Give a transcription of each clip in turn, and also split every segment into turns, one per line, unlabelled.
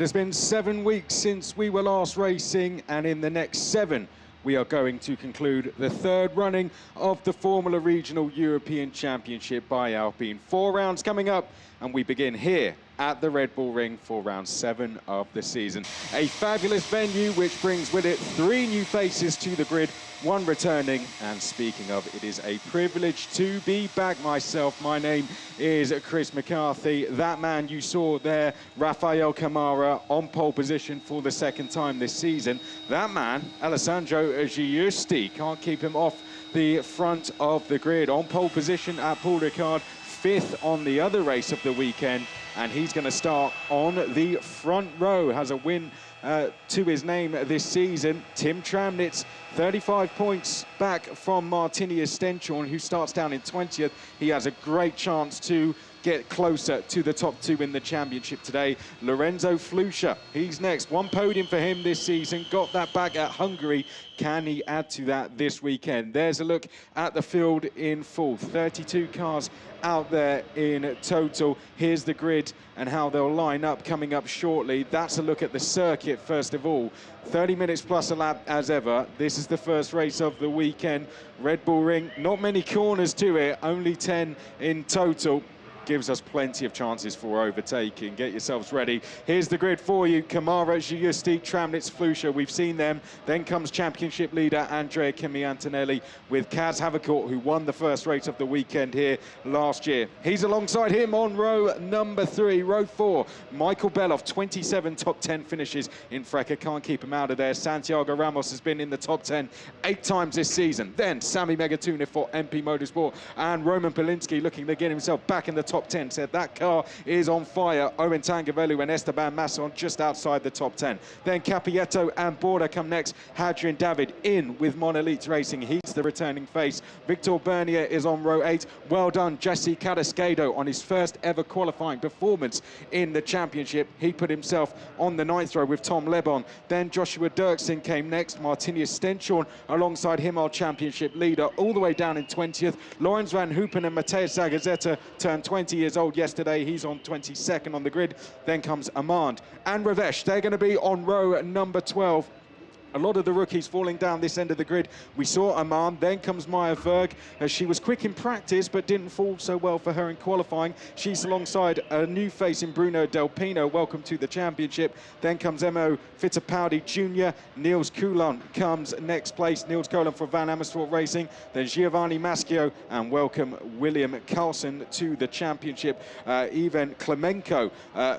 It has been 7 weeks since we were last racing, and in the next 7, we are going to conclude the third running of the Formula Regional European Championship by Alpine. 4 rounds coming up, and we begin here at the Red Bull Ring for round 7 of the season. A fabulous venue which brings with it 3 new faces to the grid, 1 returning. And speaking of, it is a privilege to be back myself. My name is Chris McCarthy. That man you saw there, Rafael Camara, on pole position for the 2nd time this season. That man, Alessandro Giusti, can't keep him off the front of the grid. On pole position at Paul Ricard, 5th on the other race of the weekend, and he's going to start on the front row. Has a win to his name this season. Tim Tramnitz, 35 points back from Martini Stenchorn, who starts down in 20th. He has a great chance to get closer to the top 2 in the championship today. Lorenzo Flusha, he's next. 1 podium for him this season. Got that back at Hungary. Can he add to that this weekend? There's a look at the field in full. 32 cars out there in total. Here's the grid and how they'll line up coming up shortly. That's a look at the circuit first of all. 30 minutes plus a lap as ever. This is the first race of the weekend. Red Bull Ring, not many corners to it, only 10 in total. Gives us plenty of chances for overtaking. Get yourselves ready. Here's the grid for you. Camara, Giusti, Tramnitz, Flusha. We've seen them. Then comes championship leader Andrea Kimi Antonelli with Kaz Havercourt, who won the first race of the weekend here last year. He's alongside him on row number 3. Row 4, Michael Beloff, 27 top 10 finishes in Freca. Can't keep him out of there. Santiago Ramos has been in the top 10 8 times this season. Then Sami Megatune for MP Motorsport, and Roman Polinsky looking to get himself back in the top 10. Said that car is on fire. Owen Tangavelu and Esteban Masson just outside the top 10. Then Capietto and Borda come next. Hadrian David in with Monolith Racing. He's the returning face. Victor Bernier is on row 8. Well done, Jesse Cadascado, on his first ever qualifying performance in the championship. He put himself on the 9th row with Tom Lebon. Then Joshua Dirksen came next. Martinius Stenchorn alongside him, our championship leader, all the way down in 20th. Lawrence Van Hoopen and Mateus Zagazeta turned 20 years old yesterday. He's on 22nd on the grid. Then comes Amand and Ravesh. They're going to be on row number 12. A lot of the rookies falling down this end of the grid. We saw Amand, then comes Maya Verg. She was quick in practice, but didn't fall so well for her in qualifying. She's alongside a new face in Bruno Del Pino. Welcome to the championship. Then comes Emo Fittipaldi Jr. Niels Coulon comes next place. Niels Coulon for Van Amersfoort Racing. Then Giovanni Maschio, and welcome William Carlson to the championship. Ivan Klemenko,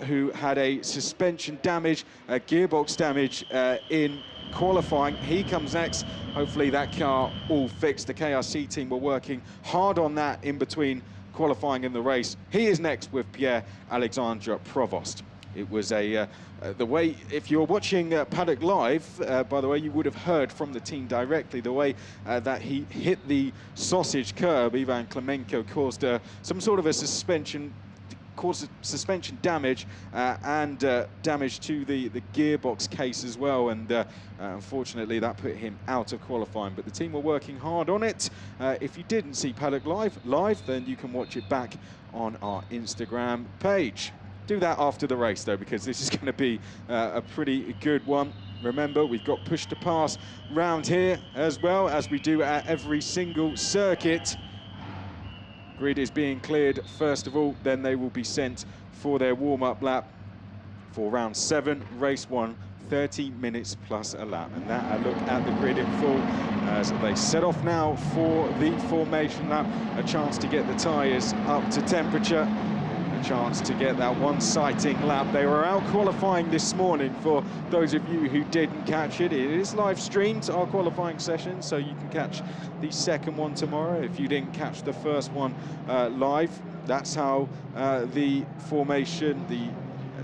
who had a suspension damage, a gearbox damage in qualifying. He comes next. Hopefully that car all fixed. The KRC team were working hard on that in between qualifying and the race. He is next with Pierre Alexandre Provost. It was the way, if you're watching Paddock Live, by the way, you would have heard from the team directly, the way that he hit the sausage curb. Ivan Klemenko caused some sort of a suspension damage and damage to the gearbox case as well, and unfortunately that put him out of qualifying, but the team were working hard on it. If you didn't see Paddock live, then you can watch it back on our Instagram page. Do that after the race though, because this is going to be a pretty good one. Remember, we've got push to pass round here as well, as we do at every single circuit. Grid is being cleared first of all, then they will be sent for their warm-up lap for round 7, race 1, 30 minutes plus a lap. And that a look at the grid in full as they set off now for the formation lap. A chance to get the tyres up to temperature, a chance to get that one sighting lap. They were out qualifying this morning. For those of you who didn't catch it, it is live streamed, our qualifying session, so you can catch the 2nd one tomorrow if you didn't catch the 1st one live. That's how the formation, the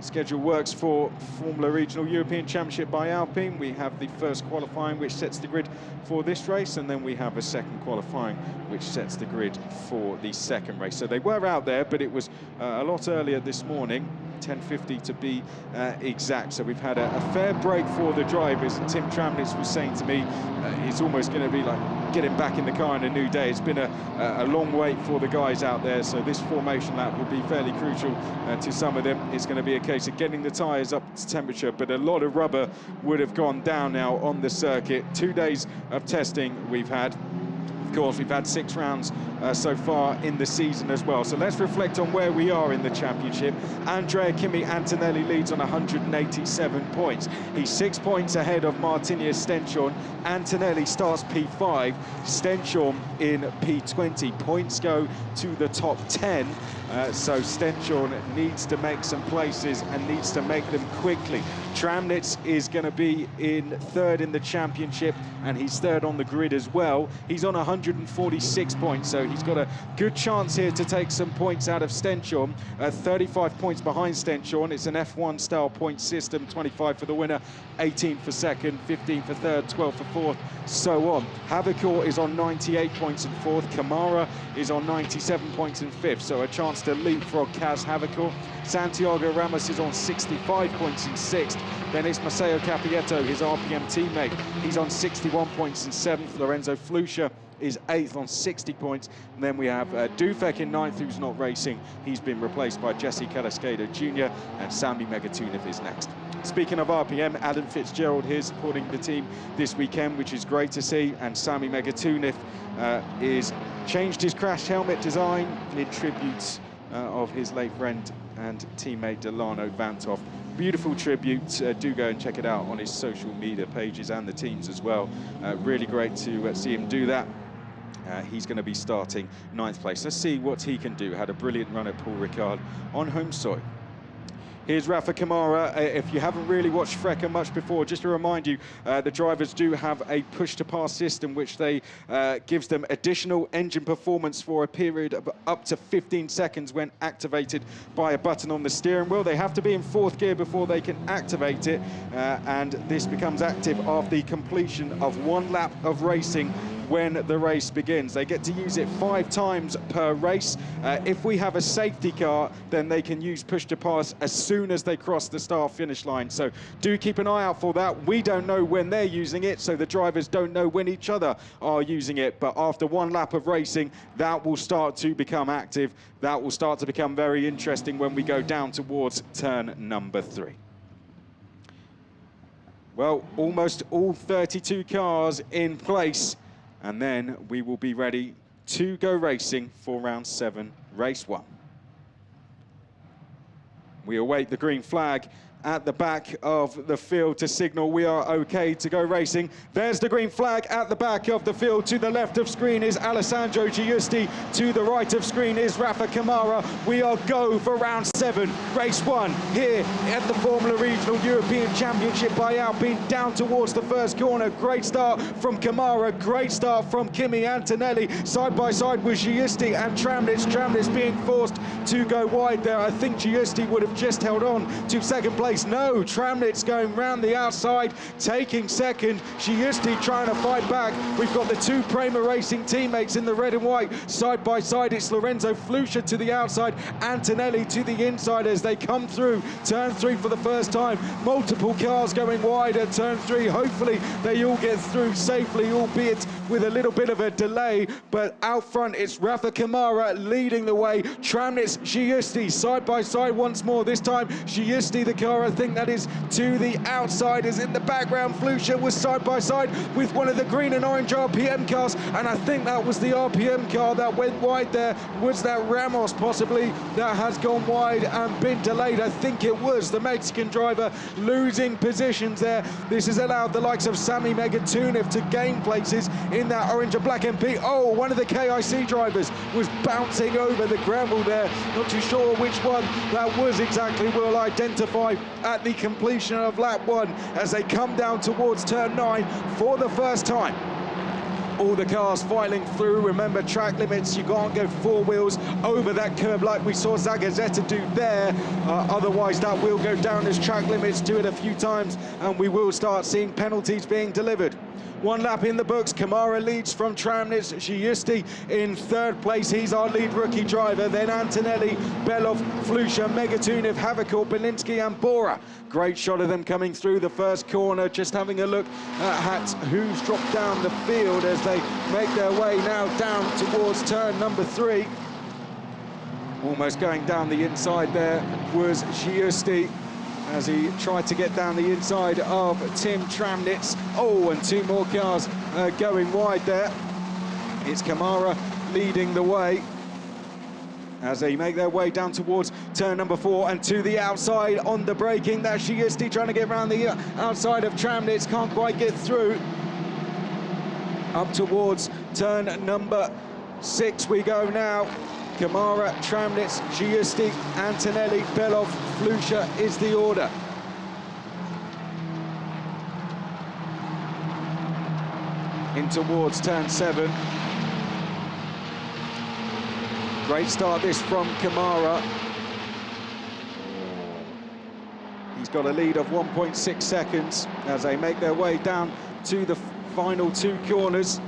schedule works for Formula Regional European Championship by Alpine. We have the first qualifying, which sets the grid for this race, and then we have a second qualifying, which sets the grid for the second race. So they were out there, but it was a lot earlier this morning. 10:50 to be exact. So we've had a fair break for the drivers. Tim Tramnitz was saying to me, it's almost going to be like getting back in the car in a new day. It's been a long wait for the guys out there, so this formation lap will be fairly crucial to some of them. It's going to be a case of getting the tyres up to temperature, but a lot of rubber would have gone down now on the circuit. 2 days of testing we've had. Of course, we've had 6 rounds so far in the season as well. So let's reflect on where we are in the championship. Andrea Kimi Antonelli leads on 187 points. He's 6 points ahead of Martinius Stenchorn. Antonelli starts P5, Stenchorn in P20. Points go to the top 10. So Stenchorn needs to make some places and needs to make them quickly. Tramnitz is going to be in 3rd in the championship, and he's 3rd on the grid as well. He's on 146 points, so he's got a good chance here to take some points out of Stenchorn. 35 points behind Stenchorn. It's an F1 style point system. 25 for the winner, 18 for 2nd, 15 for 3rd, 12 for 4th, so on. Havakor is on 98 points in 4th. Kamara is on 97 points in 5th, so a chance to leapfrog Kaz Havakor. Santiago Ramos is on 65 points in 6th. Then it's Maceo Capietto, his RPM teammate. He's on 61 points in 7th. Lorenzo Flusha is 8th on 60 points. And then we have Dufek in 9th, who's not racing. He's been replaced by Jesse Carrasquedo Jr. and Sami Megatunov is next. Speaking of RPM, Adam Fitzgerald here supporting the team this weekend, which is great to see. And Sami Megatunov is changed his crash helmet design in tribute of his late friend and teammate Delano Vanthoff. Beautiful tribute. Do go and check it out on his social media pages and the teams as well. Really great to see him do that. He's going to be starting 9th place. Let's see what he can do. Had a brilliant run at Paul Ricard on home soil. Here's Rafa Kamara. If you haven't really watched Freca much before, just to remind you, the drivers do have a push-to-pass system, which they gives them additional engine performance for a period of up to 15 seconds when activated by a button on the steering wheel. They have to be in 4th gear before they can activate it, and this becomes active after the completion of 1 lap of racing when the race begins. They get to use it 5 times per race. If we have a safety car, then they can use push to pass as soon as they cross the start-finish line. So do keep an eye out for that. We don't know when they're using it, so the drivers don't know when each other are using it. But after 1 lap of racing, that will start to become active. That will start to become very interesting when we go down towards turn number 3. Well, almost all 32 cars in place. And then we will be ready to go racing for round 7, race 1. We await the green flag at the back of the field to signal we are okay to go racing. There's the green flag at the back of the field. To the left of screen is Alessandro Giusti. To the right of screen is Rafa Kamara. We are go for round 7, race 1, here at the Formula Regional European Championship by Alpine, down towards the first corner. Great start from Kamara, great start from Kimi Antonelli, side by side with Giusti and Tramnitz. Tramnitz being forced to go wide there. I think Giusti would have just held on to 2nd place. No, Tramnitz going round the outside, taking 2nd. Giusti trying to fight back. We've got the 2 Prema Racing teammates in the red and white. Side by side, it's Lorenzo Flusha to the outside, Antonelli to the inside as they come through turn 3 for the first time. Multiple cars going wide at turn 3. Hopefully they all get through safely, albeit with a little bit of a delay. But out front, it's Rafa Kamara leading the way. Tramnitz, Giusti side by side once more. This time, Giusti, the car I think that is to the outside, is in the background. Flusha was side by side with one of the green and orange RPM cars, and I think that was the RPM car that went wide there. Was that Ramos possibly that has gone wide and been delayed? I think it was the Mexican driver losing positions there. This has allowed the likes of Sami Megatunov to gain places in that orange and black MP. Oh, one of the KIC drivers was bouncing over the gravel there. Not too sure which one that was exactly. We'll identify at the completion of lap 1 as they come down towards turn 9 for the first time. All the cars filing through. Remember, track limits, you can't go 4 wheels over that curb like we saw Zagazzetta do there. Otherwise, that will go down as track limits. Do it a few times, and we will start seeing penalties being delivered. 1 lap in the books. Kamara leads from Tramnitz. Giusti in 3rd place. He's our lead rookie driver. Then Antonelli, Belov, Flusha, Megatunev, Havakor, Belinsky and Bora. Great shot of them coming through the first corner. Just having a look at who's dropped down the field as they make their way now down towards turn number 3. Almost going down the inside there was Giusti as he tried to get down the inside of Tim Tramnitz. Oh, and 2 more cars going wide there. It's Kamara leading the way as they make their way down towards turn number 4 and to the outside on the braking. That's Giusti trying to get around the outside of Tramnitz, can't quite get through. Up towards turn number 6 we go now. Kamara, Tramnitz, Giusti, Antonelli, Belov, Flusha is the order. In towards turn 7. Great start this from Kamara. He's got a lead of 1.6 seconds as they make their way down to the final 2 corners.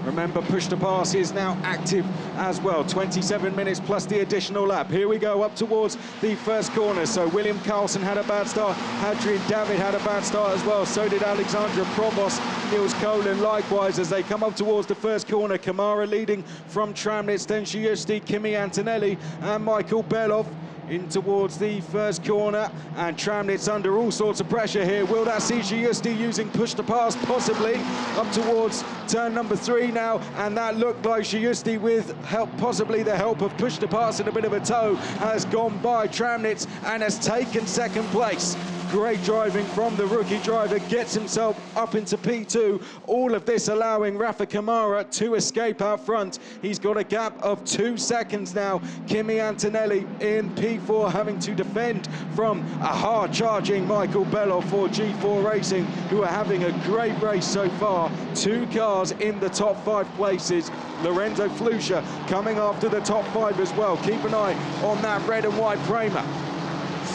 Remember, push to pass is now active as well. 27 minutes plus the additional lap. Here we go up towards the first corner. So William Carlson had a bad start. Hadrian David had a bad start as well. So did Alexandra Probos, Niels Colin likewise as they come up towards the first corner. Kamara leading from Tramnitz, then Giusti, Kimi Antonelli and Michael Belov in towards the first corner, and Tramnitz under all sorts of pressure here. Will that see Giusti using push to pass? Possibly. Up towards turn number 3 now, and that looked like Giusti with help, possibly the help of push to pass and a bit of a tow, has gone by Tramnitz and has taken 2nd place. Great driving from the rookie driver, gets himself up into P2. All of this allowing Rafa Kamara to escape out front. He's got a gap of 2 seconds now. Kimi Antonelli in P4 having to defend from a hard-charging Michael Belov for G4 Racing, who are having a great race so far. 2 cars in the top 5 places. Lorenzo Flusha coming after the top 5 as well. Keep an eye on that red and white Prema.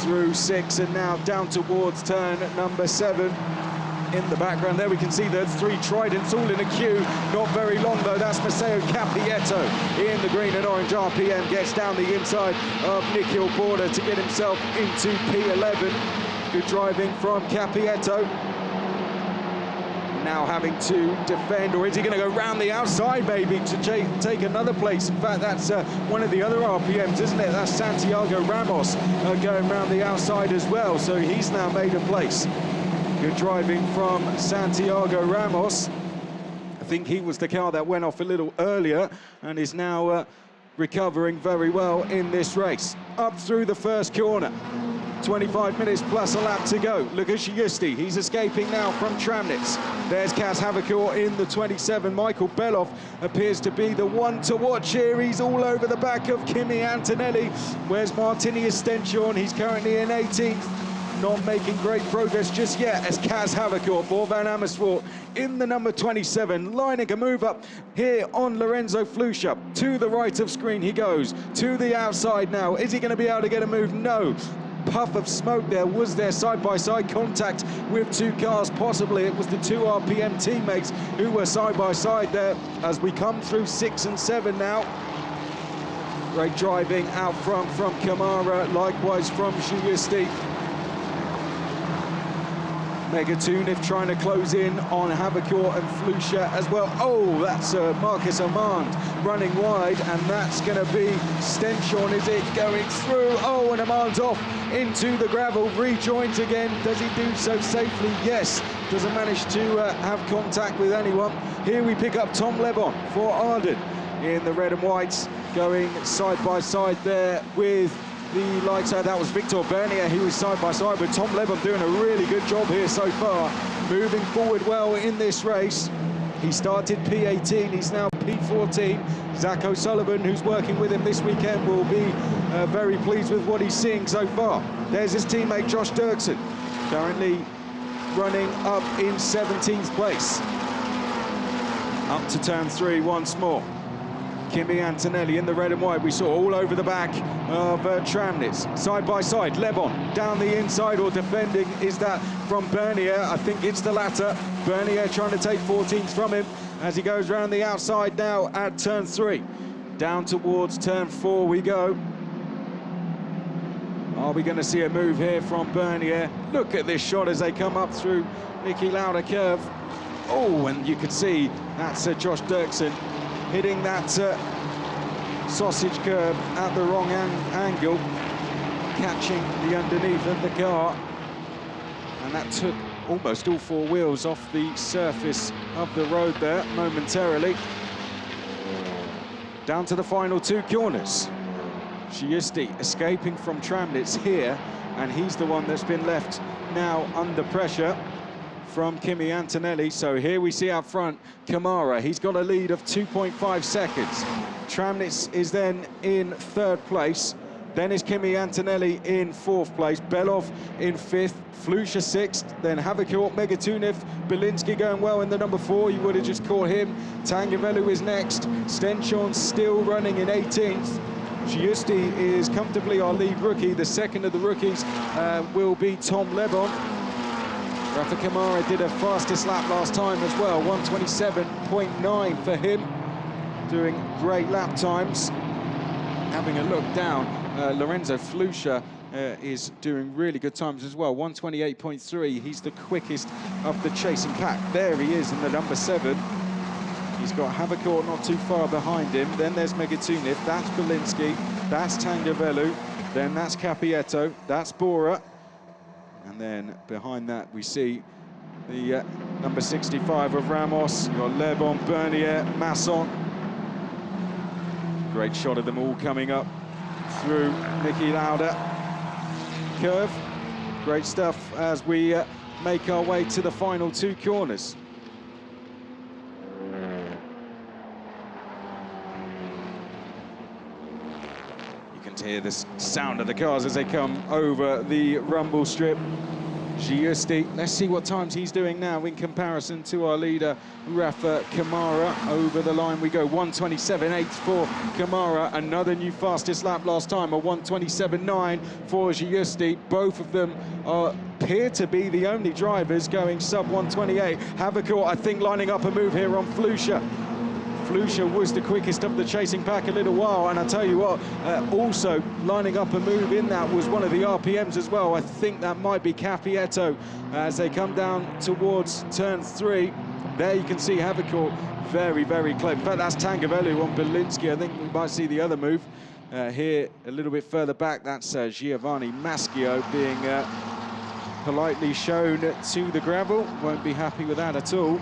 Through 6 and now down towards turn number 7. In the background there we can see the 3 Tridents all in a queue. Not very long though. That's Matteo Capietto in the green and orange RPM, gets down the inside of Nikhil Border to get himself into P11. Good driving from Capietto. Now having to defend, or is he going to go round the outside maybe to take another place? In fact, that's one of the other RPMs, isn't it? That's Santiago Ramos going round the outside as well, so he's now made a place. Good driving from Santiago Ramos. I think he was the car that went off a little earlier and is now recovering very well in this race. Up through the first corner. 25 minutes plus a lap to go. Look at Giusti, he's escaping now from Tramnitz. There's Kaz Havakor in the 27. Michael Belov appears to be the one to watch here. He's all over the back of Kimi Antonelli. Where's Martini Estention? He's currently in 18th. Not making great progress just yet as Kaz Havakor for Van Amersfoort in the number 27, lining a move up here on Lorenzo Flusha. To the right of screen he goes, to the outside now. Is he going to be able to get a move? No. Puff of smoke there. Was there side-by-side contact with 2 cars? Possibly it was the 2 RPM teammates who were side-by-side there as we come through 6 and 7 now. Great driving out front from Kamara, likewise from Giusti. Megatunev trying to close in on Havakor and Flusha as well. Oh, that's Marcus Armand running wide, and that's going to be Stenchon, is it, going through? Oh, and Armand's off into the gravel, rejoins again. Does he do so safely? Yes. Doesn't manage to have contact with anyone. Here we pick up Tom Lebon for Arden in the red and whites, going side by side there with the lights out. That was Victor Bernier, he was side by side with Tom Lebon, doing a really good job here so far, moving forward well in this race. He started P18, he's now P14. Zach O'Sullivan, who's working with him this weekend, will be very pleased with what he's seeing so far. There's his teammate Josh Dirksen, currently running up in 17th place. Up to turn 3 once more. Kimi Antonelli in the red and white, we saw all over the back of Tramnitz. Side by side, Lebon down the inside, or defending, is that from Bernier? I think it's the latter. Bernier trying to take 14th from him as he goes round the outside now at turn 3. Down towards turn 4 we go. Are we going to see a move here from Bernier? Look at this shot as they come up through Niki Lauda curve. Oh, and you could see that's Josh Dirksen hitting that sausage curb at the wrong angle, catching the underneath of the car, and that took almost all 4 wheels off the surface of the road there momentarily. Down to the final 2 corners. Giusti escaping from Tramnitz here, and he's the one that's been left now under pressure from Kimi Antonelli. So here we see out front Kamara. He's got a lead of 2.5 seconds. Tramnitz is then in 3rd place. Then is Kimi Antonelli in 4th place. Belov in 5th. Flusha 6th. Then Havakort, Megatunev, Belinsky going well in the number 4. You would have just caught him. Tangavelu is next. Stenchon still running in 18th. Giusti is comfortably our lead rookie. The second of the rookies will be Tom Lebon. Rafa Kamara did a fastest lap last time as well, 1:27.9 for him, doing great lap times. Having a look down, Lorenzo Flusha is doing really good times as well, 1:28.3. He's the quickest of the chasing pack. There he is in the number 7. He's got Havakort not too far behind him. Then there's Megatunev, that's Belinsky, that's Tangavelu, then that's Capietto, that's Bora. And then behind that we see the number 65 of Ramos. You've got Lebon, Bernier, Masson. Great shot of them all coming up through Niki Lauda curve. Great stuff as we make our way to the final 2 corners. Hear the sound of the cars as they come over the rumble strip. Giusti, let's see what times he's doing now in comparison to our leader Rafa Kamara. Over the line we go, 1:27.8 for Kamara, another new fastest lap last time, a 1:27.9 for Giusti. Both of them appear to be the only drivers going sub 1:28. Havakort, I think, lining up a move here on Flusha. Flusha was the quickest of the chasing pack a little while, and I tell you what, also lining up a move in that was one of the RPMs as well. I think that might be Capietto as they come down towards turn 3. There you can see Havakort very, very close. In fact, that's Tangavelu on Belinsky. I think we might see the other move here a little bit further back. That's Giovanni Maschio being politely shown to the gravel. Won't be happy with that at all.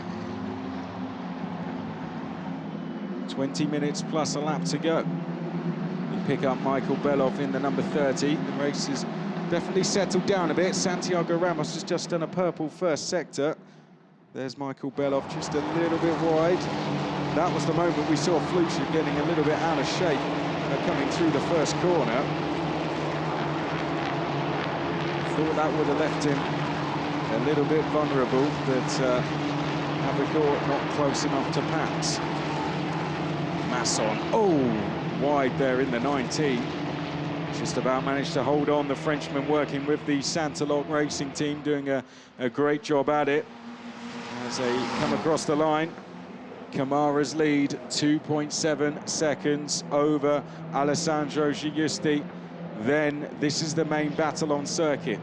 20 minutes plus a lap to go. We pick up Michael Belov in the number 30. The race has definitely settled down a bit. Santiago Ramos has just done a purple first sector. There's Michael Belov just a little bit wide. That was the moment we saw Flusha getting a little bit out of shape coming through the first corner. Thought that would have left him a little bit vulnerable, but Havakort not close enough to pass. Masson, oh, wide there in the 19. Just about managed to hold on. The Frenchman working with the Santalog racing team, doing a great job at it. As they come across the line, Kamara's lead, 2.7 seconds over Alessandro Giusti. Then this is the main battle on circuit.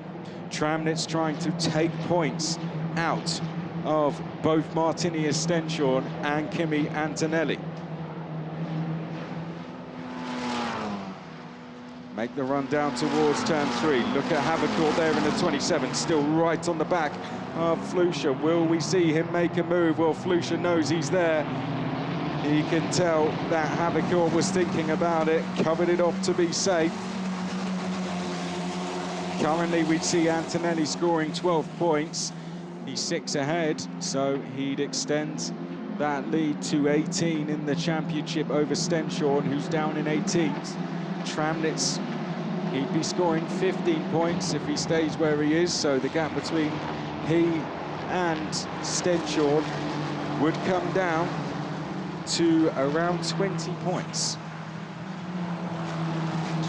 Tramnitz trying to take points out of both Martinius Stenchorn and Kimi Antonelli. Make the run down towards turn 3. Look at Havakort there in the 27, still right on the back of Flusha. Will we see him make a move? Well, Flusha knows he's there. He can tell that Havakort was thinking about it, covered it off to be safe. Currently, we'd see Antonelli scoring 12 points. He's 6 ahead, so he'd extend that lead to 18 in the championship over Stenchorn, who's down in 18th. Tramnitz, he'd be scoring 15 points if he stays where he is, so the gap between he and Stenchorn would come down to around 20 points.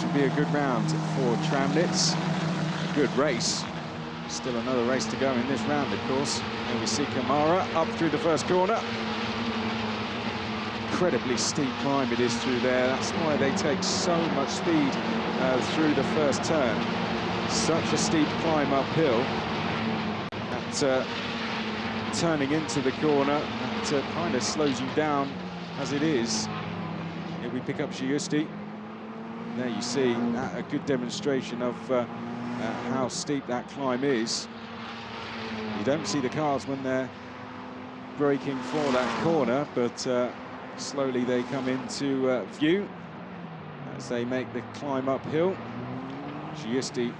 Should be a good round for Tramnitz. Good race. Still another race to go in this round, of course. There we see Kamara up through the first corner. Incredibly steep climb it is through there. That's why they take so much speed through the first turn. Such a steep climb uphill. That turning into the corner, that kind of slows you down as it is. Here we pick up Giusti. There you see a good demonstration of how steep that climb is. You don't see the cars when they're braking for that corner, but slowly they come into view as they make the climb uphill. Giusti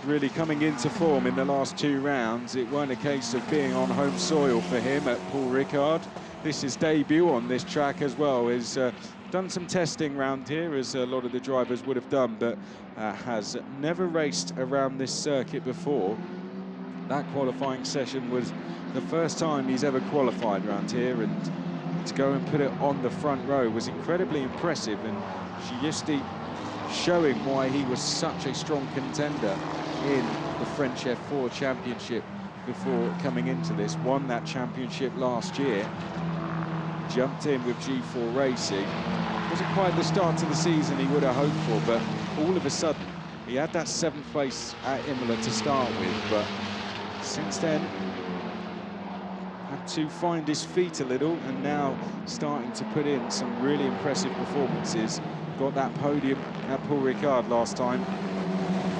really coming into form in the last 2 rounds. It weren't a case of being on home soil for him at Paul Ricard. This is debut on this track as well. He's done some testing around here, as a lot of the drivers would have done, but has never raced around this circuit before. That qualifying session was the first time he's ever qualified around here, and to go and put it on the front row was incredibly impressive, and Giusti showing why he was such a strong contender in the French F4 Championship before coming into this. Won that championship last year, jumped in with G4 Racing. Wasn't quite the start to the season he would have hoped for, but all of a sudden he had that 7th place at Imola to start with, but since then had to find his feet a little, and now starting to put in some really impressive performances. Got that podium at Paul Ricard last time.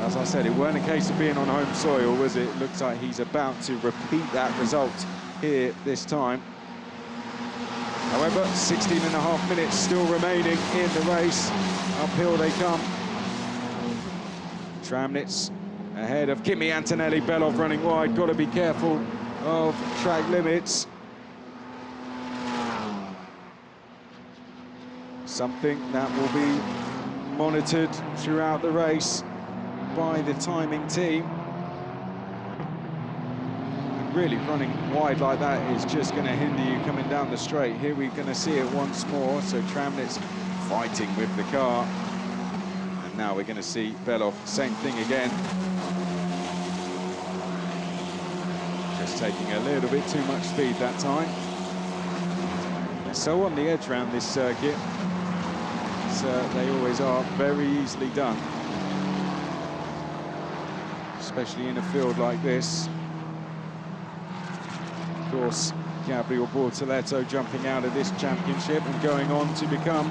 As I said, it weren't a case of being on home soil, was it? It looks like he's about to repeat that result here this time. However, 16.5 minutes still remaining in the race. Uphill they come. Tramnitz ahead of Kimi Antonelli. Belov running wide. Got to be careful of track limits. Something that will be monitored throughout the race by the timing team. And really running wide like that is just going to hinder you coming down the straight. Here we're going to see it once more. So Tramnitz fighting with the car. And now we're going to see Belov, same thing again. Just taking a little bit too much speed that time. They're so on the edge around this circuit. They always are very easily done, especially in a field like this. Of course, Gabriel Bortoletto jumping out of this championship and going on to become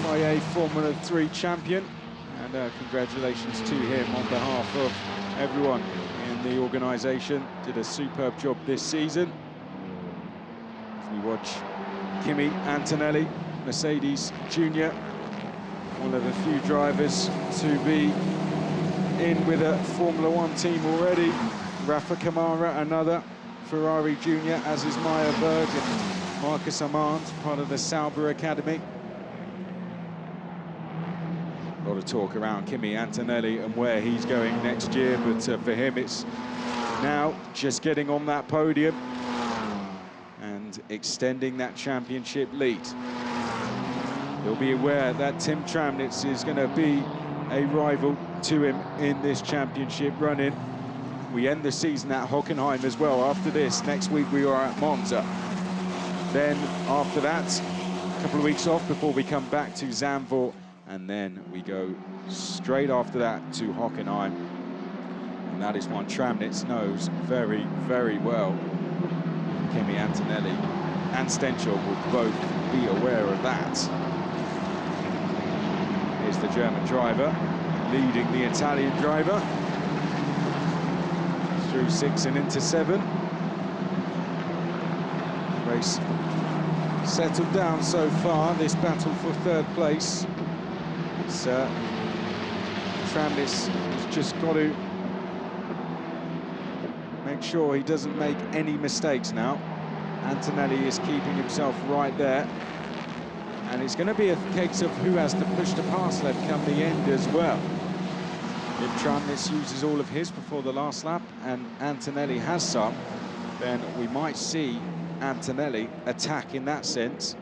FIA Formula 3 champion, and congratulations to him on behalf of everyone in the organisation. Did a superb job this season. As we watch Kimi Antonelli, Mercedes Junior, one of the few drivers to be in with a Formula 1 team already. Rafa Kamara, another Ferrari Junior, as is Maya Berg and Marcus Armand, part of the Sauber Academy. A lot of talk around Kimi Antonelli and where he's going next year, but for him it's now just getting on that podium and extending that championship lead. He'll be aware that Tim Tramnitz is going to be a rival to him in this championship run-in. We end the season at Hockenheim as well. After this, next week we are at Monza. Then after that, a couple of weeks off before we come back to Zandvoort, and then we go straight after that to Hockenheim. And that is one Tramnitz knows very, very well. Kimi Antonelli and Stenchel will both be aware of that. Here's the German driver leading the Italian driver through 6 and into 7. Race settled down so far, this battle for 3rd place. Tramnitz has just got to make sure he doesn't make any mistakes now. Antonelli is keeping himself right there. And it's going to be a case of who has to push the pass left come the end as well. If Tramnitz uses all of his before the last lap and Antonelli has some, then we might see Antonelli attack in that sense.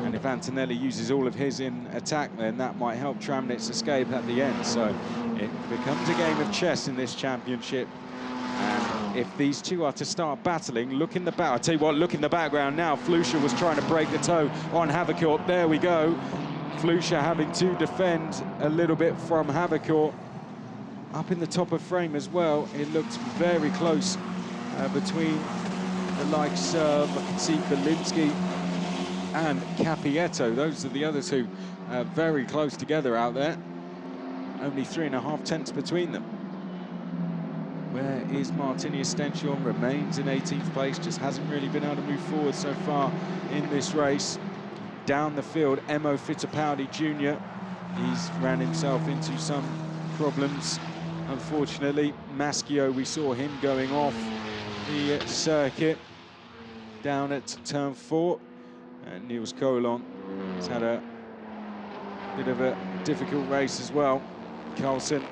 And if Antonelli uses all of his in attack, then that might help Tramnitz escape at the end. So it becomes a game of chess in this championship. And if these two are to start battling, look in the back. I'll tell you what, look in the background now. Flusha was trying to break the toe on Havercourt. There we go. Flusha having to defend a little bit from Havercourt. Up in the top of frame as well. It looked very close between the likes of, I can see, Belinsky and Capietto. Those are the other two very close together out there. Only 3.5 tenths between them. Where is Martinius Stenchorn? Remains in 18th place, just hasn't really been able to move forward so far in this race. Down the field, Emo Fittipaldi Jr. He's ran himself into some problems, unfortunately. Maschio, we saw him going off the circuit down at turn 4. And Niels Colon has had a bit of a difficult race as well. Carlson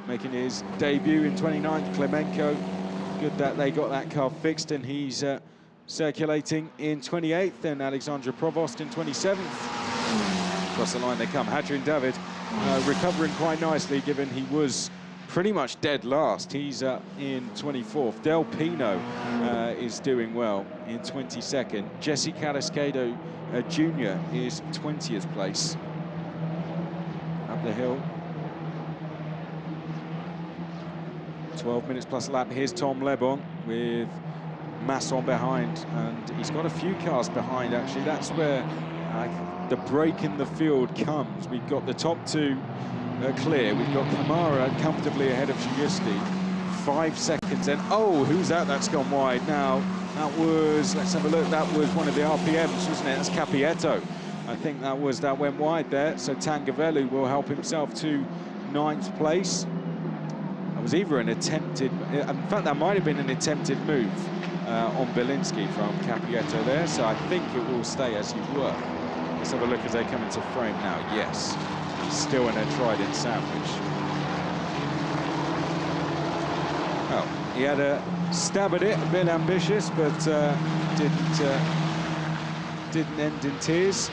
making his debut in 29th. Klemenko, good that they got that car fixed, and he's circulating in 28th. Then Alexandra Provost in 27th. Across the line they come. Hadrian David recovering quite nicely, given he was pretty much dead last. He's in 24th. Del Pino is doing well in 22nd. Jesse Carrasquedo Jr. is 20th place. Up the hill. 12 minutes plus a lap. Here's Tom Lebon with Masson behind, and he's got a few cars behind, actually. That's where the break in the field comes. We've got the top two clear. We've got Kamara comfortably ahead of Giusti. 5 seconds in. Oh, who's that? That's gone wide. Now, that was, let's have a look, that was one of the RPMs, wasn't it? That's Capietto. I think that went wide there. So Tangavelu will help himself to 9th place. That was either an attempted, in fact, that might have been an attempted move on Belinsky from Capietto there. So I think it will stay as you were. Let's have a look as they come into frame now. Yes, still in a Trident sandwich. Well, he had a stab at it, a bit ambitious, but didn't end in tears.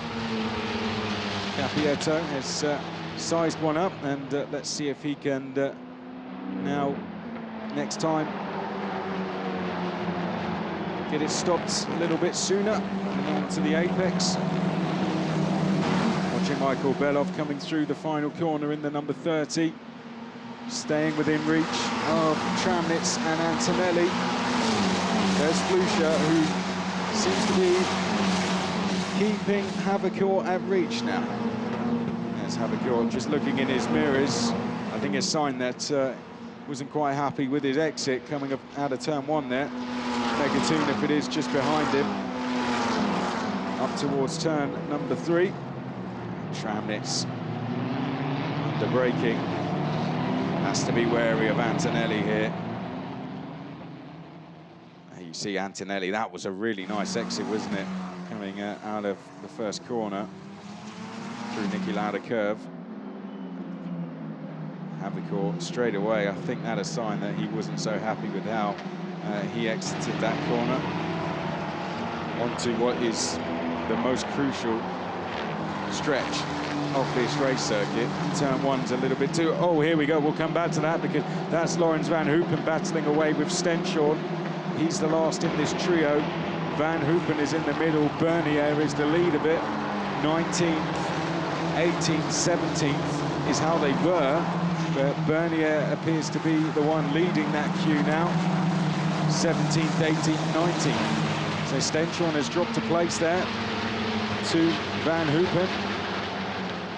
Capietto has sized one up, and let's see if he can now, next time, get it stopped a little bit sooner and on to the apex. Watching Michael Belov coming through the final corner in the number 30. Staying within reach of Tramnitz and Antonelli. There's Flusha, who seems to be keeping Havercourt at reach now. There's Havercourt just looking in his mirrors. I think a sign that wasn't quite happy with his exit coming up out of turn 1 there. Megatoon, if it is, just behind him. Up towards turn number 3. Tramnitz under braking. Has to be wary of Antonelli here. You see Antonelli, that was a really nice exit, wasn't it? Coming out of the first corner through Niki Lauda curve. Havercourt straight away, I think that a sign that he wasn't so happy with how he exited that corner. Onto what is the most crucial stretch of this race circuit. Turn 1's a little bit too... Oh, here we go. We'll come back to that, because that's Lawrence Van Hoopen battling away with Stenchorn. He's the last in this trio. Van Hoopen is in the middle. Bernier is the lead of it. 19th, 18th, 17th is how they were. But Bernier appears to be the one leading that queue now. 17th, 18th, 19th. So Stenchorn has dropped a place there to Van Hoopen.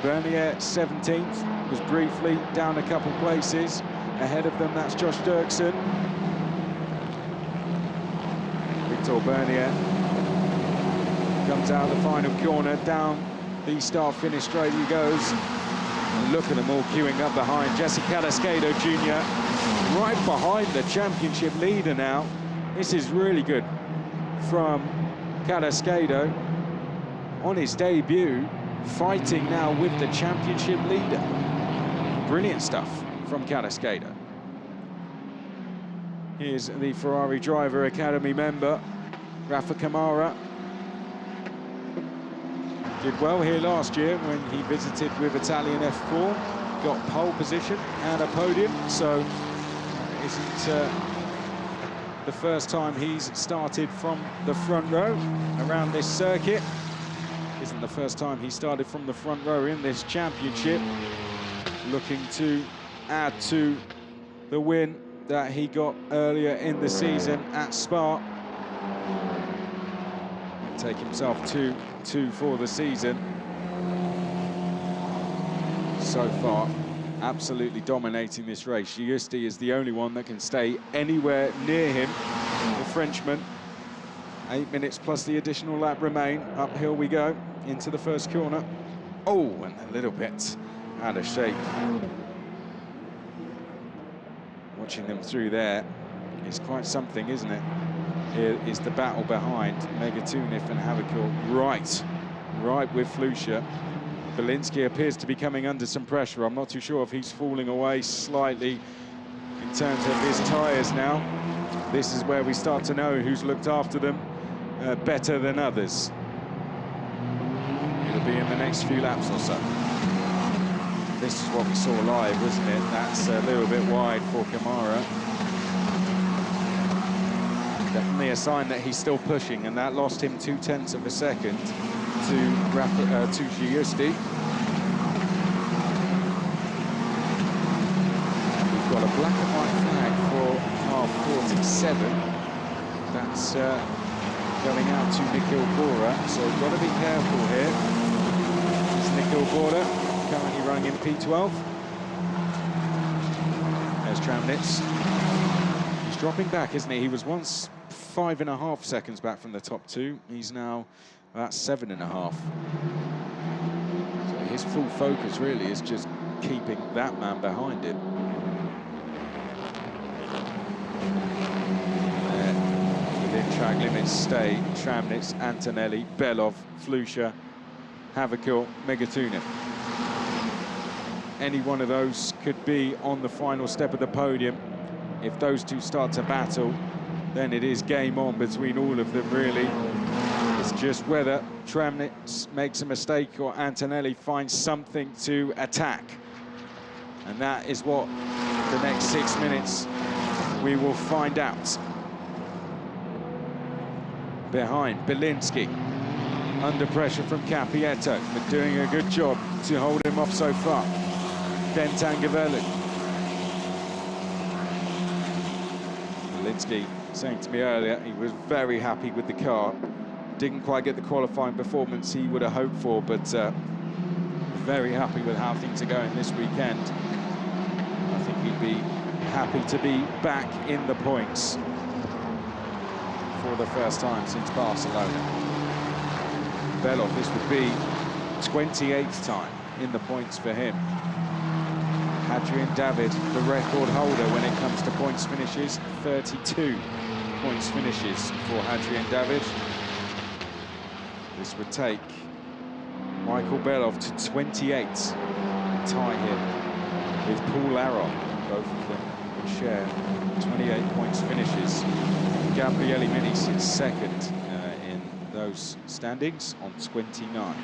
Bernier 17th, was briefly down a couple places. Ahead of them, that's Josh Dirksen. Victor Bernier comes out the final corner, down the start-finish straight he goes. And look at them all queuing up behind. Jesse Carrasquedo Jr. right behind the championship leader now. This is really good from Carrasquedo on his debut, fighting now with the championship leader. Brilliant stuff from Carrasquedo. Here's the Ferrari Driver Academy member, Rafa Kamara. Did well here last year when he visited with Italian F4, got pole position and a podium, so isn't
the first time he's started from the front row around this circuit. Isn't the first time he started from the front row in this championship. Looking to add to the win that he got earlier in the season at Spaß. Take himself 2-2 for the season. So far, absolutely dominating this race. Giusti is the only one that can stay anywhere near him, the Frenchman. 8 minutes plus the additional lap remain. Uphill we go into the first corner. Oh, and a little bit out of shape. Watching them through there is quite something, isn't it? Here is the battle behind Megatunif and Havercourt. Right with Flusha. Belinsky appears to be coming under some pressure. I'm not too sure if he's falling away slightly in terms of his tyres now. This is where we start to know who's looked after them better than others. It'll be in the next few laps or so. This is what we saw live, wasn't it? That's a little bit wide for Kamara. Definitely a sign that he's still pushing, and that lost him 0.2 of a second to Giusti. We've got a black and white flag for car 47. That's going out to Nikhil Bora, so we've got to be careful here. It's Nikhil Bora, currently running in P12. There's Tramnitz. He's dropping back, isn't he? He was once 5.5 seconds back from the top two. He's now about 7.5. So his full focus really is just keeping that man behind him. Within track limits stay Tramnitz, Antonelli, Belov, Flusha, Havercourt, Megatunif. Any one of those could be on the final step of the podium. If those two start to battle, then it is game on between all of them, really. It's just whether Tramnitz makes a mistake or Antonelli finds something to attack. And that is what the next 6 minutes we will find out. Behind, Belinsky, under pressure from Capietto, but doing a good job to hold him off so far. Then Tangavelu. Belinsky saying to me earlier he was very happy with the car. Didn't quite get the qualifying performance he would have hoped for, but very happy with how things are going this weekend. I think he'd be happy to be back in the points for the first time since Barcelona. Belov, this would be 28th time in the points for him. Adrian David, the record holder when it comes to points finishes, 32 points finishes for Adrian David. This would take Michael Belov to 28, tie him with Paul Aron. Both of them would share 28 points finishes. Gabriele Mini sits second in those standings on 29.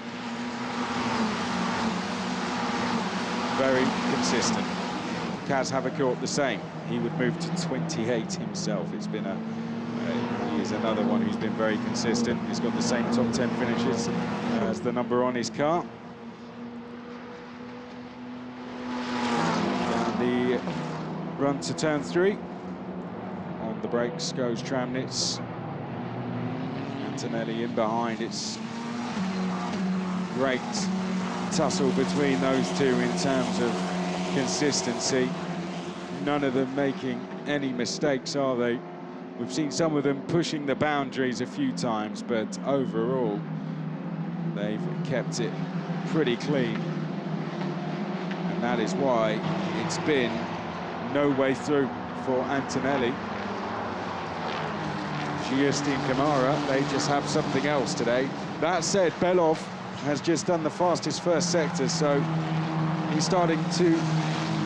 Very consistent. Kaz Havercourt the same. He would move to 28 himself. It's been he is another one who's been very consistent. He's got the same top 10 finishes as the number on his car. Down the run to turn 3. On the brakes goes Tramnitz. Antonelli in behind. It's great tussle between those two in terms of consistency. None of them making any mistakes, are they? We've seen some of them pushing the boundaries a few times, but overall, they've kept it pretty clean. And that is why it's been no way through for Antonelli. Giusti and Kamara, they just have something else today. That said, Belov has just done the fastest first sector, so he's starting to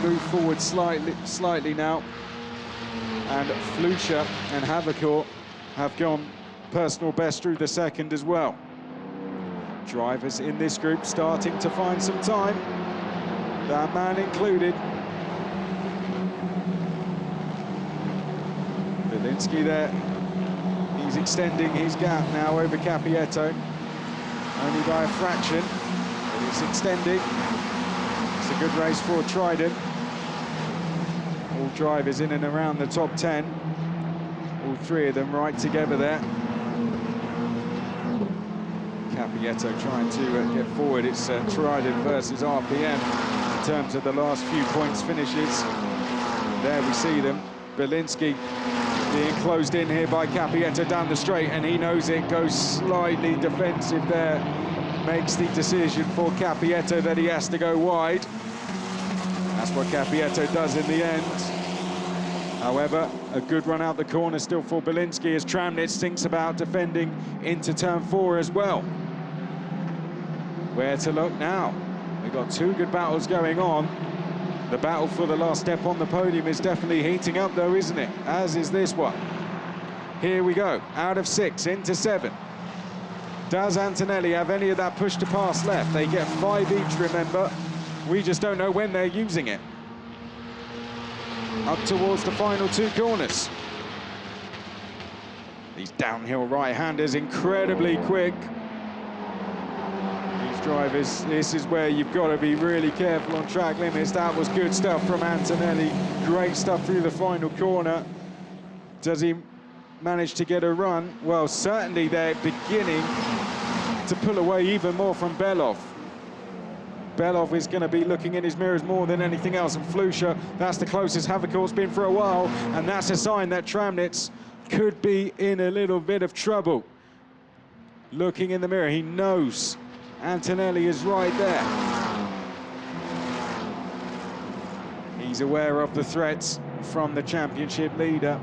move forward slightly now. And Flusha and Havercourt have gone personal best through the second as well. Drivers in this group starting to find some time, that man included. Belinsky there, he's extending his gap now over Cappietto, only by a fraction, but it's extending. It's a good race for Trident. All drivers in and around the top 10, all three of them right together there. Cappietto trying to get forward. It's Trident versus RPM in terms of the last few points finishes. There we see them. Belinsky being closed in here by Cappietto down the straight, and he knows it, goes slightly defensive there. Makes the decision for Cappietto that he has to go wide. That's what Cappietto does in the end. However, a good run out the corner still for Belinsky as Tramnitz thinks about defending into turn 4 as well. Where to look now? We've got two good battles going on. The battle for the last step on the podium is definitely heating up though, isn't it? As is this one. Here we go, out of 6 into 7. Does Antonelli have any of that push to pass left? They get 5 each, remember. We just don't know when they're using it. Up towards the final 2 corners. These downhill right-handers incredibly quick. These drivers, this is where you've got to be really careful on track limits. That was good stuff from Antonelli. Great stuff through the final corner. Does he manage to get a run? Well, certainly they're beginning to pull away even more from Belov. Belov is going to be looking in his mirrors more than anything else, and Flusha, that's the closest Havercourt's been for a while, and that's a sign that Tramnitz could be in a little bit of trouble. Looking in the mirror, he knows Antonelli is right there. He's aware of the threats from the championship leader.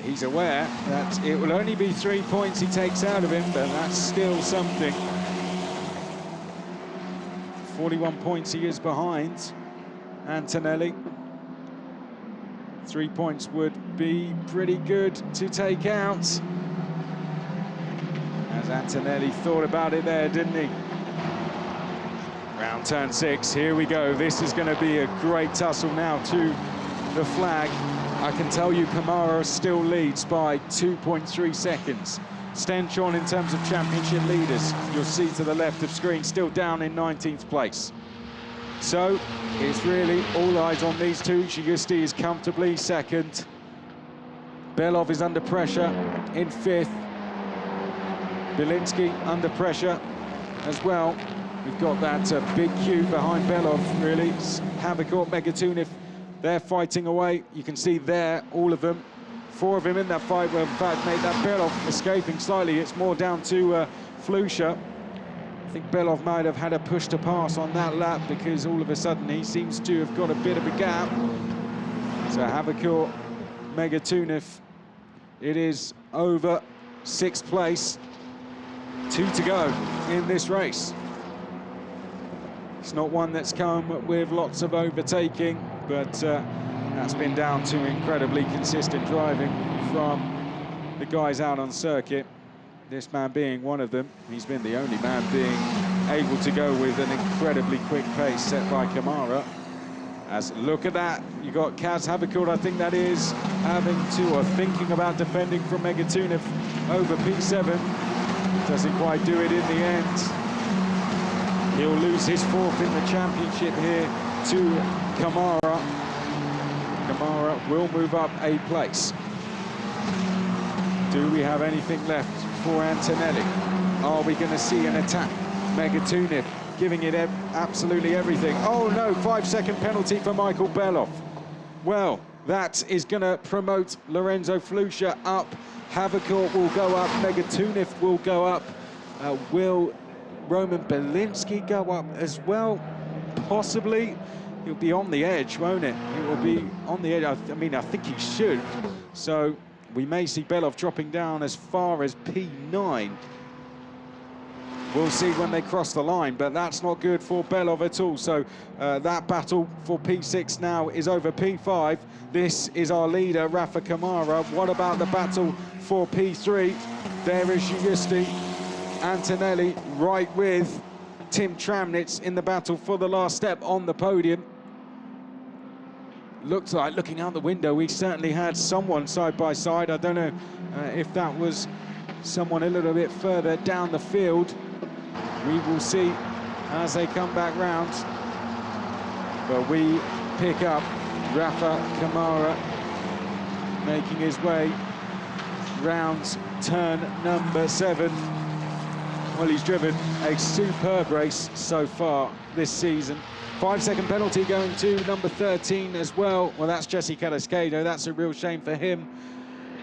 He's aware that it will only be 3 points he takes out of him, but that's still something. 41 points he is behind Antonelli. 3 points would be pretty good to take out. As Antonelli thought about it there, didn't he? Round turn 6, here we go. This is going to be a great tussle now to the flag. I can tell you Kamara still leads by 2.3 seconds. Stenchon, in terms of championship leaders, you'll see to the left of screen, still down in 19th place. So it's really all eyes on these two. Giusti is comfortably second. Belov is under pressure in 5th. Belinsky under pressure as well. We've got that big queue behind Belov, really. Havercourt, Megatunic, they're fighting away. You can see there, all of them. 4 of them in that fight were in fact made that Belov escaping slightly. It's more down to Flusha. I think Belov might have had a push to pass on that lap because all of a sudden he seems to have got a bit of a gap. So Havercourt, Megatunif, it is over 6th place. 2 to go in this race. It's not one that's come with lots of overtaking, but that's been down to incredibly consistent driving from the guys out on circuit. This man being one of them. He's been the only man being able to go with an incredibly quick pace set by Kamara. As look at that, you got Kaz Havercourt, I think that is, having to or thinking about defending from Megatunif over P7. Doesn't quite do it in the end. He'll lose his 4th in the championship here to Kamara. Kamara will move up a place. Do we have anything left for Antonelli? Are we going to see an attack? Megatunif giving it absolutely everything. Oh no, 5-second penalty for Michael Belov. Well, that is going to promote Lorenzo Flusha up. Havercourt will go up, Megatunif will go up. Will Roman Belinsky go up as well? Possibly. He'll be on the edge, won't it? He will be on the edge. I mean, I think he should. So we may see Belov dropping down as far as P9. We'll see when they cross the line, but that's not good for Belov at all. So that battle for P6 now is over P5. This is our leader, Rafa Kamara. What about the battle for P3? There is Giusti, Antonelli right with Tim Tramnitz in the battle for the last step on the podium. looked like, looking out the window, we certainly had someone side by side. I don't know if that was someone a little bit further down the field. We will see as they come back round. But we pick up Rafa Kamara making his way round turn number 7. Well, he's driven a superb race so far this season. 5-second penalty going to number 13 as well. Well, that's Jesse Cadascado. That's a real shame for him.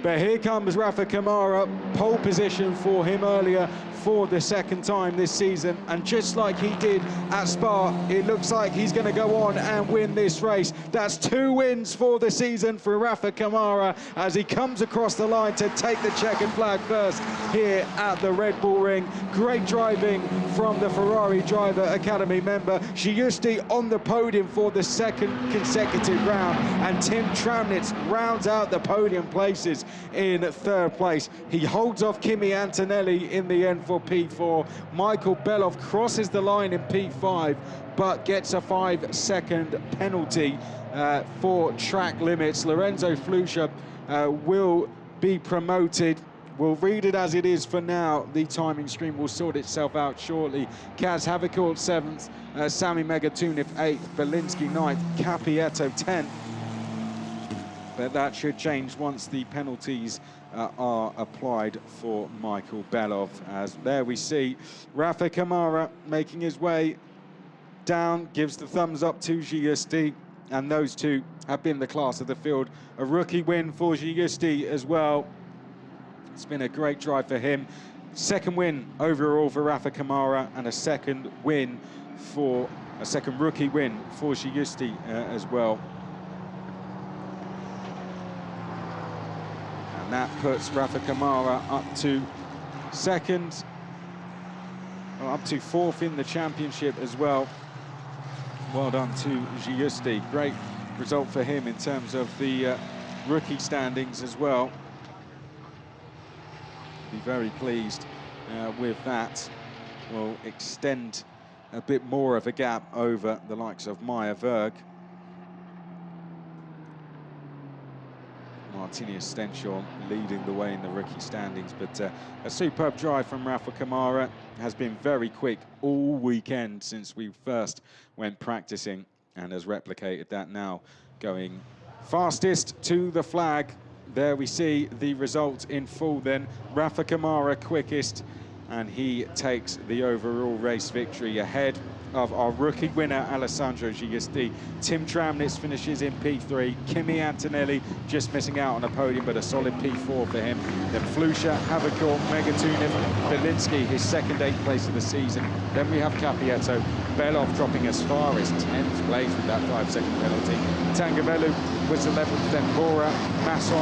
But here comes Rafa Kamara, pole position for him earlier for the second time this season, and just like he did at Spa, it looks like he's going to go on and win this race. That's 2 wins for the season for Rafa Kamara as he comes across the line to take the checkered flag first here at the Red Bull Ring. Great driving from the Ferrari Driver Academy member Giusti on the podium for the 2nd consecutive round, and Tim Tramnitz rounds out the podium places in 3rd place. He holds off Kimi Antonelli in the end for P4. Michael Belov crosses the line in P5, but gets a 5-second penalty for track limits. Lorenzo Flusha will be promoted. We'll read it as it is for now. The timing screen will sort itself out shortly. Kaz Havikort 7th, Sami Megatunov 8th, Belinsky 9th, Capieto 10th. But that should change once the penalties are applied for Michael Belov. As there we see Rafa Kamara making his way down, gives the thumbs up to Giusti, and those two have been the class of the field. A rookie win for Giusti as well. It's been a great drive for him. 2nd win overall for Rafa Kamara, and a 2nd rookie win for Giusti as well. And that puts Rafa Kamara up to 2nd, or up to 4th in the championship as well. Well done to Giusti. Great result for him in terms of the rookie standings as well. Be very pleased with that. Will extend a bit more of a gap over the likes of Maya Berg. Martinius Stenshorn leading the way in the rookie standings, but a superb drive from Rafa Kamara. Has been very quick all weekend since we first went practicing, and has replicated that now, going fastest to the flag. There we see the result in full then. Rafa Kamara quickest, and he takes the overall race victory ahead of our rookie winner, Alessandro Giusti. Tim Tramnitz finishes in P3. Kimi Antonelli just missing out on a podium, but a solid P4 for him. Then Flusha, Havikort, Megatunov, Belinsky, his 2nd 8th place of the season. Then we have Capieto, Belov dropping as far as 10th place with that 5-second penalty. Tangavelu was 11th, then Bora, Masson,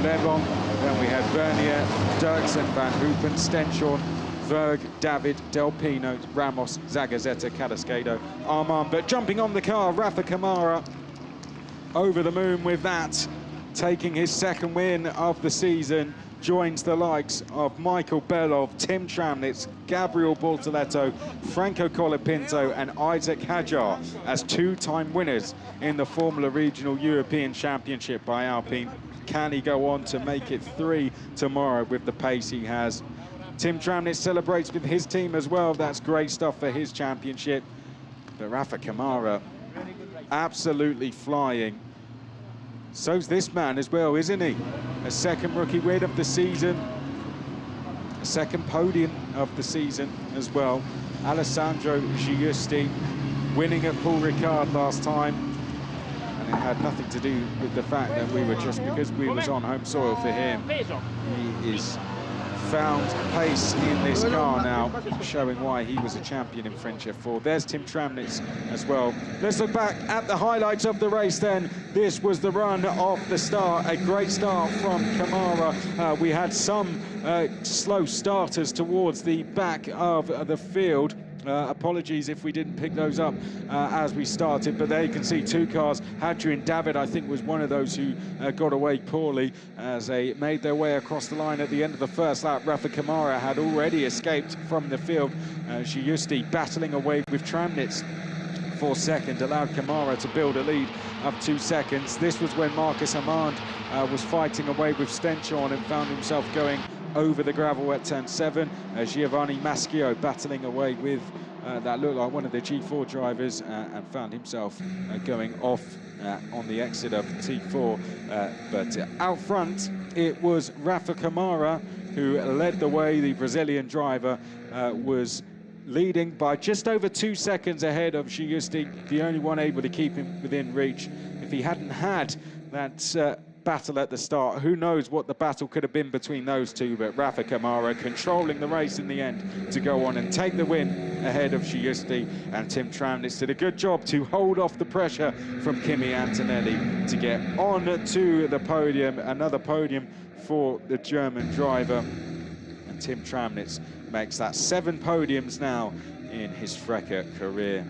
Levon. Then we had Vernier, Dirksen, Van Hoopen, Stenshorn, Berg, David, Del Pino, Ramos, Zagazzetta, Cadascado, Armand. But jumping on the car, Rafa Kamara over the moon with that, taking his 2nd win of the season, joins the likes of Michael Belov, Tim Tramnitz, Gabriel Bortoletto, Franco Colapinto and Isaac Hadjar as 2-time winners in the Formula Regional European Championship by Alpine. Can he go on to make it 3 tomorrow with the pace he has? Tim Tramnitz celebrates with his team as well. That's great stuff for his championship. But Rafa Kamara absolutely flying. So's this man as well, isn't he? A 2nd rookie win of the season. A 2nd podium of the season as well. Alessandro Giusti winning at Paul Ricard last time. And it had nothing to do with the fact that because we was on home soil for him. He is found pace in this car now, showing why he was a champion in French F4. There's Tim Tramnitz as well. Let's look back at the highlights of the race then. This was the run of the start. A great start from Kamara. We had some slow starters towards the back of the field. Apologies if we didn't pick those up as we started, but there you can see 2 cars. Hadrian David, I think, was one of those who got away poorly as they made their way across the line at the end of the 1st lap. Rafa Kamara had already escaped from the field. Giusti battling away with Tramnitz 4 seconds, allowed Kamara to build a lead of 2 seconds. This was when Marcus Hamand was fighting away with Stenchon and found himself going over the gravel at turn 7. Giovanni Maschio battling away with that looked like one of the G4 drivers and found himself going off on the exit of T4. But out front, it was Rafa Kamara who led the way. The Brazilian driver was leading by just over 2 seconds ahead of Giusti, the only one able to keep him within reach. If he hadn't had that battle at the start, who knows what the battle could have been between those two, but Rafa Kamara controlling the race in the end to go on and take the win ahead of Giusti, and Tim Tramnitz did a good job to hold off the pressure from Kimi Antonelli to get on to the podium. Another podium for the German driver, and Tim Tramnitz makes that 7 podiums now in his FIA career,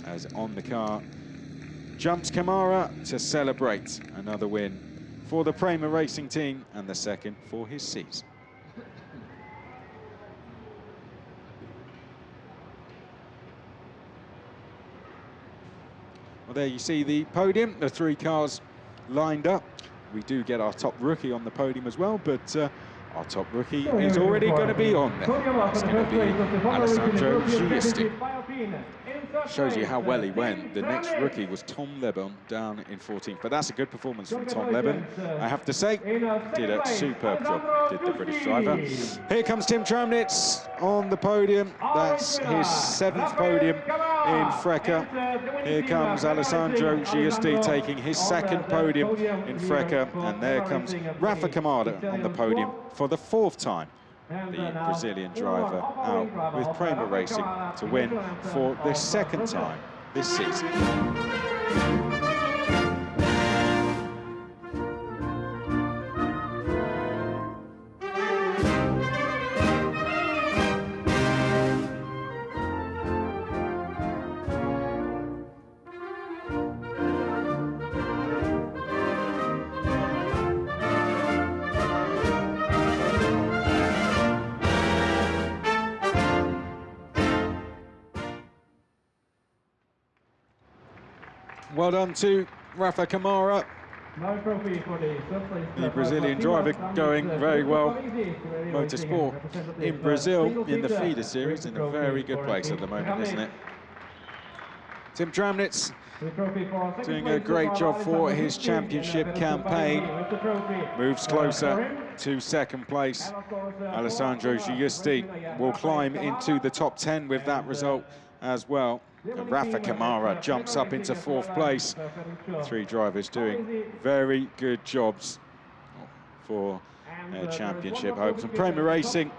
as on the car jumps Kamara to celebrate another win for the Prema Racing team and the 2nd for his season. Well, there you see the podium, the 3 cars lined up. We do get our top rookie on the podium as well, but our top rookie is already going to be on there. It's going to be Alessandro Giusti. Shows you how well he went. The next rookie was Tom Lebon down in 14th, but that's a good performance from Tom Lebon, I have to say. Did a superb job, did the British driver. Here comes Tim Tramnitz on the podium. That's his 7th podium in FIA. Here comes Alessandro Giusti taking his 2nd podium in FIA, and there comes Rafa Kamara on the podium for the 4th time. The Brazilian driver out with Prema Racing to win for the 2nd time this season. Well done to Rafa Kamara, the Brazilian driver, going very well. Motorsport in Brazil in the feeder series in a very good place at the moment, isn't it? Tim Tramnitz doing a great job for his championship campaign. Moves closer to 2nd place. Alessandro Giusti will climb into the top 10 with that result as well. And Rafa Kamara jumps up into 4th place. 3 drivers doing very good jobs for their championship hopes. And Prema Racing,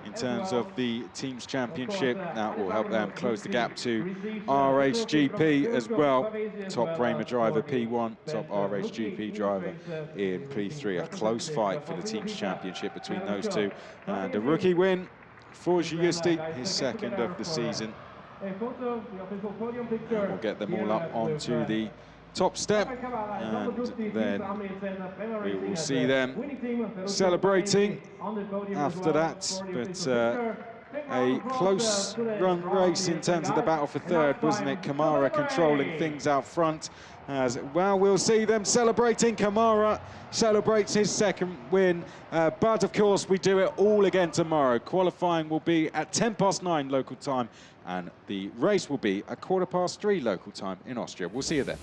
in terms of the team's championship, that will help them close the gap to RHGP as well. Top Prema driver P1, top RHGP driver in P3. A close fight for the team's championship between those two. And a rookie win for Giusti, his 2nd of the season. And we'll get them all up onto the top step, and then we will see them celebrating after that. But a close run race in terms of the battle for 3rd, wasn't it? Kamara controlling things out front. As well, we'll see them celebrating. Kamara celebrates his 2nd win, but of course we do it all again tomorrow. Qualifying will be at 9:10 local time, and the race will be at 3:15 local time in Austria. We'll see you then.